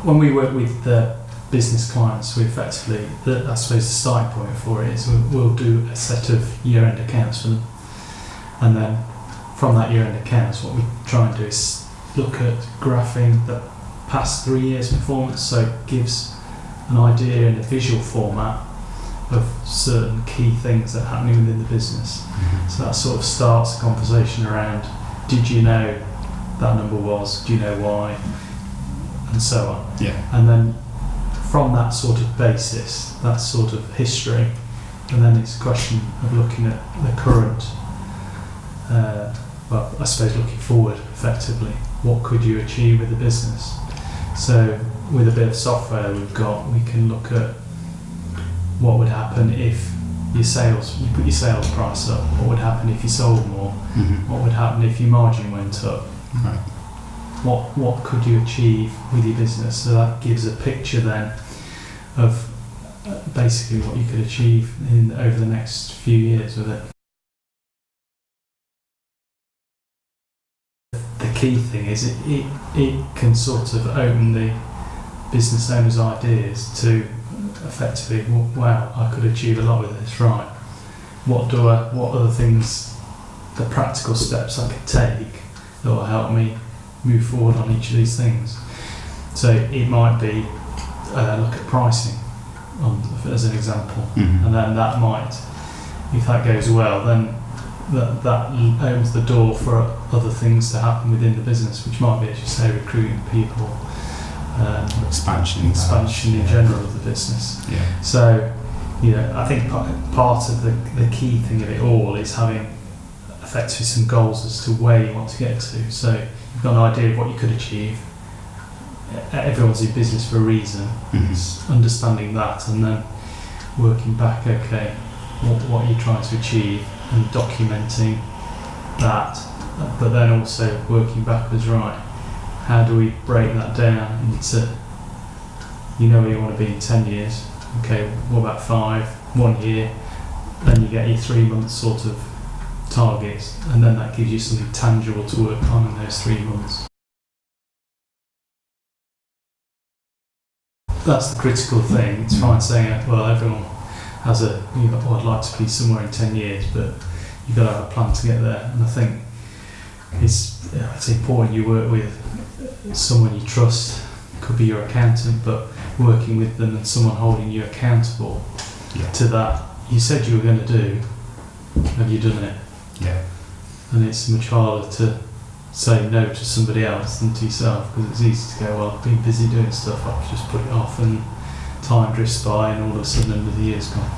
when we work with the business clients, we effectively, I suppose the starting point for it is we'll do a set of year-end accounts for them, and then from that year-end accounts, what we try and do is look at graphing the past 3 years' performance, so it gives an idea in a visual format of certain key things that are happening within the business. Mm-hmm. So that sort of starts a conversation around, did you know that number was, do you know why, and so on. Yeah. And then from that sort of basis, that sort of history, and then it's a question of looking at the current, well, I suppose looking forward effectively, what could you achieve with the business? So with a bit of software we can look at what would happen if you put your sales price up, what would happen if you sold more, Mm-hmm. what would happen if your margin went up, Right. what could you achieve with your business? So that gives a picture then of basically what you could achieve over the next few years with it. The key thing is it can sort of open the business owner's ideas to effectively, wow, I could achieve a lot with this, right? What are the things, the practical steps I could take that will help me move forward on each of these things? So it might be look at pricing as an example, Mm-hmm. and then that might, if that goes well, then that opens the door for other things to happen within the business, which might be, as you say, recruiting people, Expansion in general of the business. Yeah. So, I think part of the key thing of it all is having effectively some goals as to where you want to get to. So you've got an idea of what you could achieve. Everyone's in business for a reason. Mm-hmm. It's understanding that and then working back, okay, what are you trying to achieve, and documenting that, but then also working backwards, right, how do we break that down into, where you want to be in 10 years, okay, what about 5, 1 year, then you get your 3 month sort of targets, and then that gives you something tangible to work on in those 3 months. That's the critical thing. It's fine saying, well, everyone has I'd like to be somewhere in 10 years, but you've got to have a plan to get there. And I think it's important you work with someone you trust, could be your accountant, but working with them and someone holding you accountable to that you said you were going to do. Have you done it? Yeah. And it's much harder to say no to somebody else than to yourself, because it's easy to go, well, I've been busy doing stuff, I've just put it off, and time drifts by and all of a sudden another year's gone.